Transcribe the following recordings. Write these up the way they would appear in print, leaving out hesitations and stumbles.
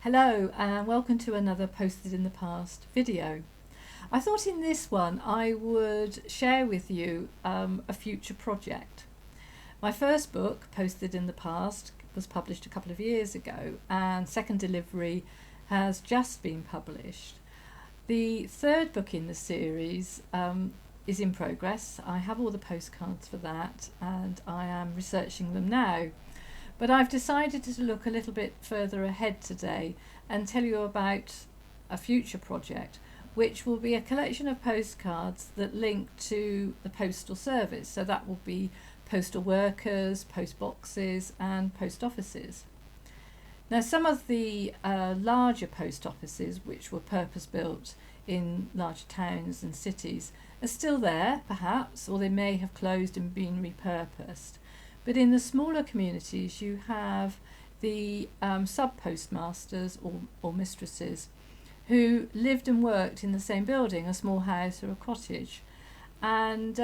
Hello and welcome to another Posted in the Past video. I thought in this one I would share with you a future project. My first book, Posted in the Past, was published a couple of years ago, and second delivery has just been published. The third book in the series is in progress. I have all the postcards for that and I am researching them now. But I've decided to look a little bit further ahead today and tell you about a future project, which will be a collection of postcards that link to the postal service. So that will be postal workers, post boxes and post offices. Now, some of the larger post offices, which were purpose-built in larger towns and cities, are still there, perhaps, or they may have closed and been repurposed. But in the smaller communities, you have the sub-postmasters or mistresses who lived and worked in the same building, a small house or a cottage. And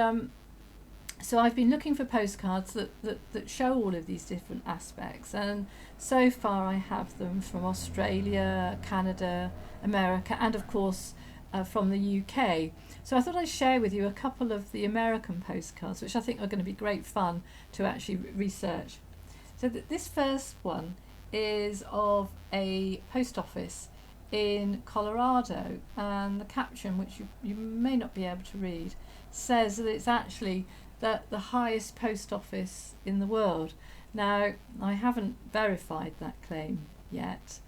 so I've been looking for postcards that show all of these different aspects. And so far I have them from Australia, Canada, America, and of course from the UK. So I thought I'd share with you a couple of the American postcards, which I think are going to be great fun to actually research. So this first one is of a post office in Colorado, and the caption, which you may not be able to read, says that it's actually the highest post office in the world. Now, I haven't verified that claim yet.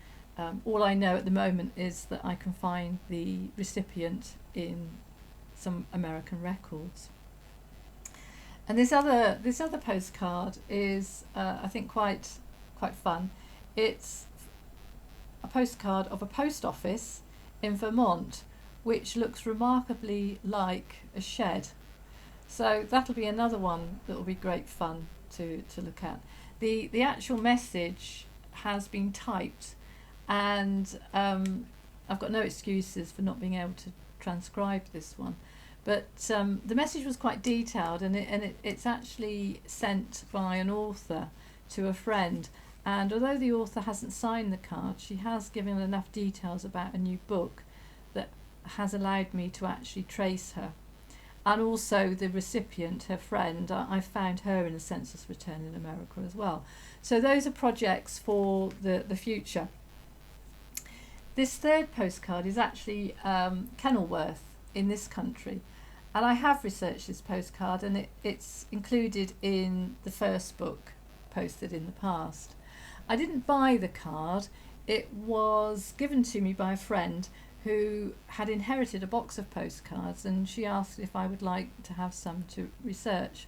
All I know at the moment is that I can find the recipient in some American records. And this other postcard is, I think, quite fun. It's a postcard of a post office in Vermont, which looks remarkably like a shed. So that'll be another one that will be great fun to look at. The actual message has been typed, and I've got no excuses for not being able to transcribe this one. But the message was quite detailed, and it's actually sent by an author to a friend. And although the author hasn't signed the card, she has given enough details about a new book that has allowed me to actually trace her. And also the recipient, her friend, I found her in a census return in America as well. So those are projects for the future. This third postcard is actually Kenilworth in this country. And I have researched this postcard, and it's included in the first book, Posted in the Past. I didn't buy the card. It was given to me by a friend who had inherited a box of postcards, and she asked if I would like to have some to research.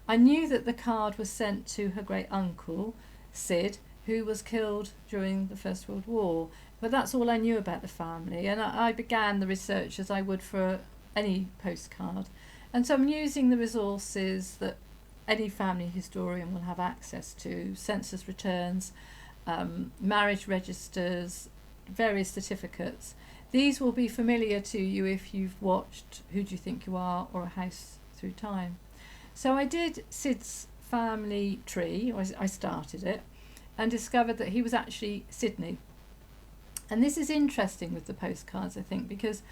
I knew that the card was sent to her great uncle, Sid, who was killed during the First World War. But that's all I knew about the family, and I began the research as I would for any postcard. And so I'm using the resources that any family historian will have access to: census returns, marriage registers, various certificates. These will be familiar to you if you've watched Who Do You Think You Are or A House Through Time. So I did Sid's family tree, or I started it, and discovered that he was actually Sydney. And this is interesting with the postcards, I think, because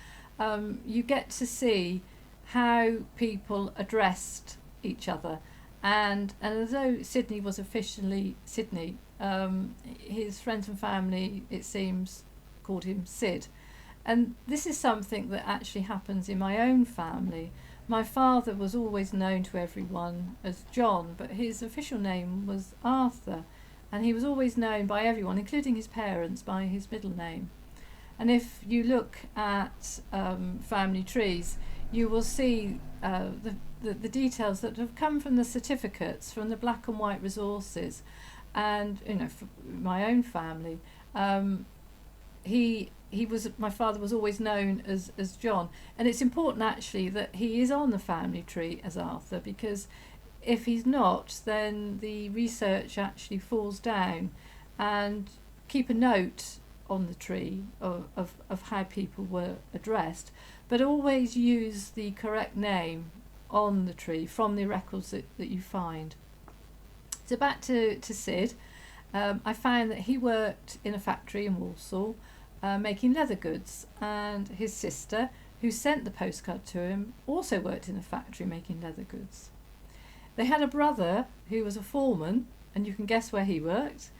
you get to see how people addressed each other. And although Sydney was officially Sydney, his friends and family, it seems, called him Sid. And this is something that actually happens in my own family. My father was always known to everyone as John, but his official name was Arthur. And he was always known by everyone, including his parents, by his middle name. And if you look at family trees, you will see the details that have come from the certificates, from the black and white resources. And, you know, for my own family, my father was always known as John. And it's important, actually, that he is on the family tree as Arthur, because if he's not, then the research actually falls down. And keep a note on the tree of how people were addressed, but always use the correct name on the tree from the records that you find. So back to Sid, I found that he worked in a factory in Walsall making leather goods, and his sister, who sent the postcard to him, also worked in a factory making leather goods. They had a brother who was a foreman, and you can guess where he worked.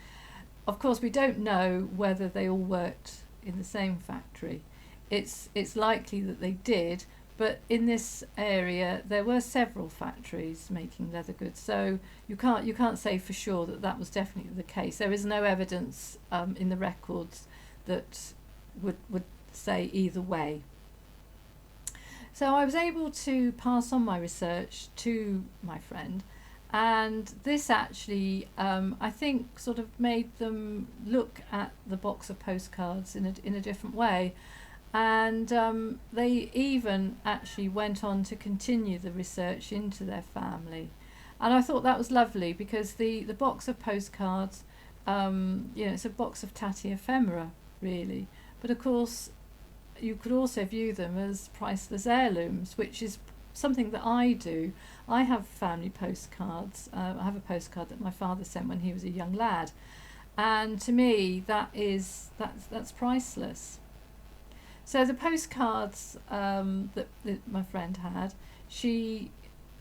Of course, we don't know whether they all worked in the same factory. It's likely that they did, but in this area there were several factories making leather goods, so you can't say for sure that that was definitely the case. There is no evidence in the records that would say either way. So I was able to pass on my research to my friend, and this actually I think sort of made them look at the box of postcards in a different way, and they even actually went on to continue the research into their family. And I thought that was lovely, because the box of postcards, it's a box of tatty ephemera really, but of course you could also view them as priceless heirlooms, which is something that I do. I have family postcards. I have a postcard that my father sent when he was a young lad, and to me that's priceless. So the postcards that my friend had, she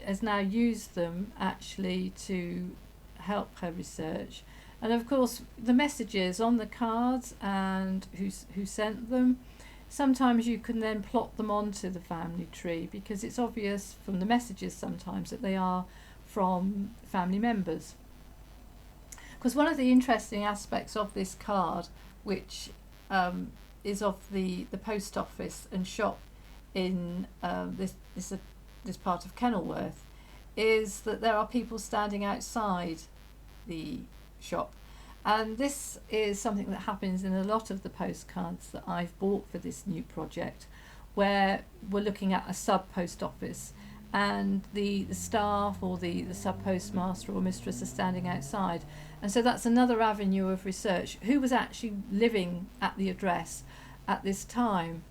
has now used them actually to help her research. And of course the messages on the cards and who sent them, sometimes you can then plot them onto the family tree, because it's obvious from the messages sometimes that they are from family members. Because one of the interesting aspects of this card, which is of the post office and shop in this part of Kenilworth, is that there are people standing outside the shop. And this is something that happens in a lot of the postcards that I've bought for this new project, where we're looking at a sub post office and the staff or the sub postmaster or mistress are standing outside. And so that's another avenue of research. Who was actually living at the address at this time?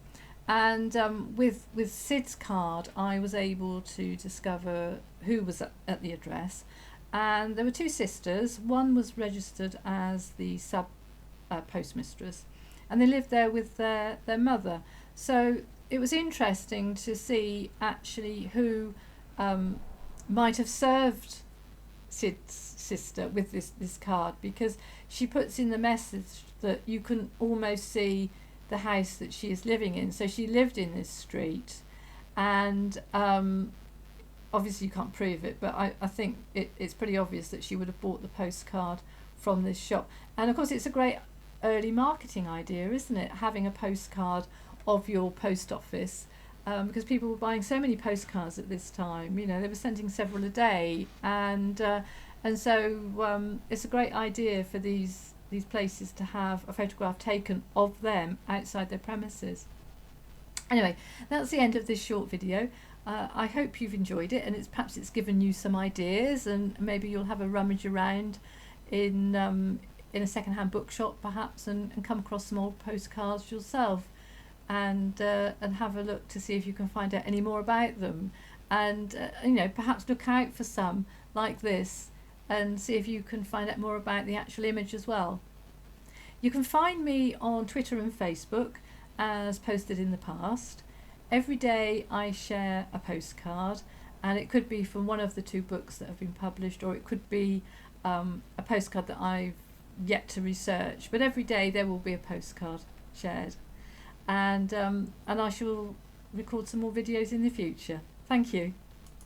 And with Sid's card, I was able to discover who was at the address. And there were two sisters. One was registered as the sub postmistress, and they lived there with their mother. So it was interesting to see actually who might have served Sid's sister with this card, because she puts in the message that you can almost see the house that she is living in. So she lived in this street, and obviously you can't prove it, but I think it's pretty obvious that she would have bought the postcard from this shop. And of course it's a great early marketing idea, isn't it, having a postcard of your post office, because people were buying so many postcards at this time. They were sending several a day, and so it's a great idea for these places to have a photograph taken of them outside their premises. Anyway, that's the end of this short video. I hope you've enjoyed it, and perhaps it's given you some ideas, and maybe you'll have a rummage around in a second-hand bookshop perhaps, and come across some old postcards yourself, and have a look to see if you can find out any more about them, and perhaps look out for some like this and see if you can find out more about the actual image as well. You can find me on Twitter and Facebook as Posted in the Past. Every day I share a postcard, and it could be from one of the two books that have been published, or it could be a postcard that I've yet to research. But every day there will be a postcard shared, and I shall record some more videos in the future. Thank you.